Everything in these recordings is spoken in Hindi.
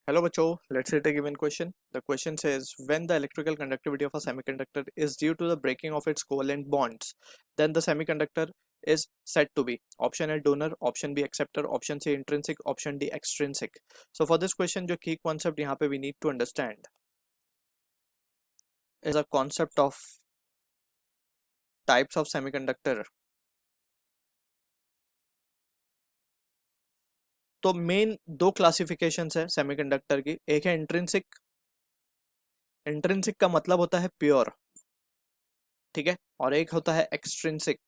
Hello, Bacho. Let's take a given question. The question says, when the electrical conductivity of a semiconductor is due to the breaking of its covalent bonds, then the semiconductor is said to be option A donor, option B acceptor, option C intrinsic, option D extrinsic. So for this question, जो key concept यहाँ पे we need to understand is a concept of types of semiconductor. तो मेन दो क्लासिफिकेशंस है सेमीकंडक्टर की, एक है इंट्रिंसिक. इंट्रिंसिक का मतलब होता है प्योर, ठीक है, और एक होता है एक्सट्रिंसिक,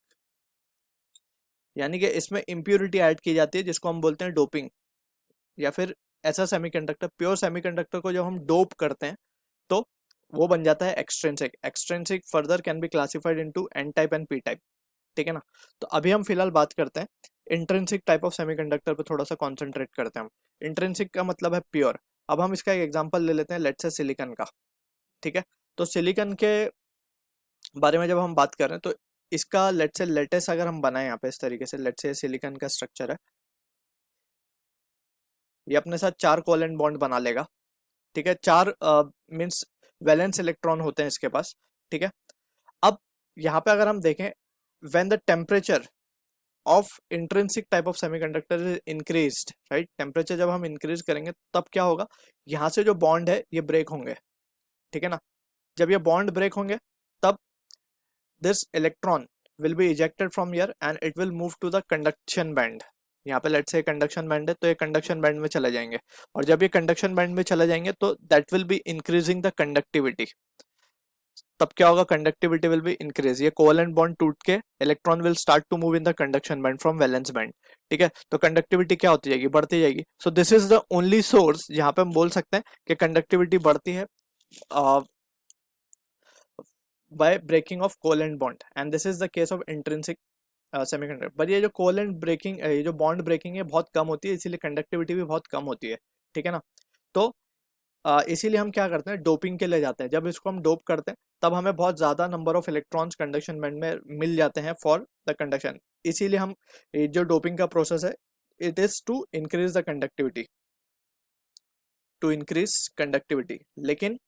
यानी कि इसमें इम्प्योरिटी ऐड की जाती है जिसको हम बोलते हैं डोपिंग. या फिर ऐसा सेमीकंडक्टर, प्योर सेमीकंडक्टर को जब हम डोप करते हैं तो वो बन जाता है extrinsic. Extrinsic further can be classified into N type and P type, ठीक है ना. तो अभी हम फिलहाल बात करते हैं इंट्रिंसिक टाइप ऑफ सेमीकंडक्टर पे, थोड़ा सा कॉन्सेंट्रेट करते हैं हम. इंट्रिंसिक का मतलब है प्योर. अब हम इसका एक एग्जांपल ले लेते हैं, लेट्स से सिलिकॉन का, ठीक है. तो सिलिकॉन के बारे में जब हम बात कर रहे हैं तो इसका लेट्स से लेटेस्ट अगर हम बनाए यहाँ पे इस तरीके से, लेट्स से सिलिकॉन का स्ट्रक्चर है, ये अपने साथ 4 कोवेलेंट बॉन्ड बना लेगा, ठीक है. 4 मींस वैलेंस इलेक्ट्रॉन होते हैं इसके पास, ठीक है. अब यहाँ पे अगर हम देखें, when the temperature of intrinsic type of semiconductor is increased, right, temperature जब हम इंक्रीज करेंगे तब क्या होगा, यहाँ से जो बॉन्ड है ये ब्रेक होंगे, ठीक है ना. जब ये बॉन्ड ब्रेक होंगे तब this electron will be ejected from here and it will move to the conduction band. यहाँ पे लेट्स से कंडक्शन बैंड है तो ये कंडक्शन बैंड में चले जाएंगे, और जब ये कंडक्शन बैंड में चले जाएंगे तो that will be increasing the conductivity. तब क्या होगा, कंडक्टिविटी विल बी इंक्रीज, ये कोवेलेंट बॉन्ड टूट के electron will start to move in the conduction band from valence band, ठीक है. तो कंडक्टिविटी क्या होती जाएगी, बढ़ती जाएगी. So this is the only source जहां पे हम बोल सकते हैं कि कंडक्टिविटी बढ़ती है by breaking of covalent bond, and this is the case of intrinsic semiconductor. पर ये जो कोवेलेंट ब्रेकिंग, ये जो बॉन्ड ब्रेकिंग है बहुत कम होती है, इसीलिए कंडक्टिविटी भी बहुत कम होती है, ठीक है ना. तो इसीलिए हम क्या करते हैं, डोपिंग के लिए जाते हैं. जब इसको हम डोप करते हैं तब हमें बहुत ज़्यादा number of electrons conduction band में मिल जाते हैं फॉर द कंडक्शन. इसीलिए हम, ये जो डोपिंग का प्रोसेस है, it is to increase the conductivity, to increase conductivity. लेकिन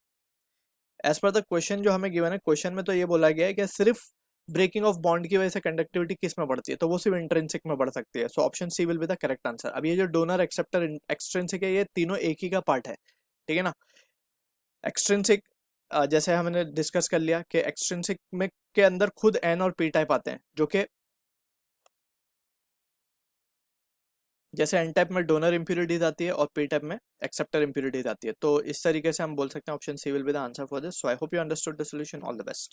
एज पर द क्वेश्चन जो हमें गिवन है, क्वेश्चन में तो ये बोला गया है कि सिर्फ ब्रेकिंग ऑफ बॉन्ड की वजह से कंडक्टिविटी किस में बढ़ती है, तो वो सिर्फ इंट्रिंसिक में बढ़ सकती है. So option C will be the correct answer. अब ये जो डोनर, एक्सेप्टर, एक्सट्रिंसिक है, ये तीनों एक ही का पार्ट है, ठीक है ना. एक्सट्रिंसिक जैसे हमने डिस्कस कर लिया कि एक्सट्रिंसिक में के अंदर खुद एन और पी टाइप आते हैं, जो कि जैसे एन टाइप में डोनर इंप्यूरिटीज आती है और पी टाइप में एक्सेप्टर इंप्यूरिटीज आती है. तो इस तरीके से हम बोल सकते हैं option C will be the answer for this. So I hope you understood the solution. All the best.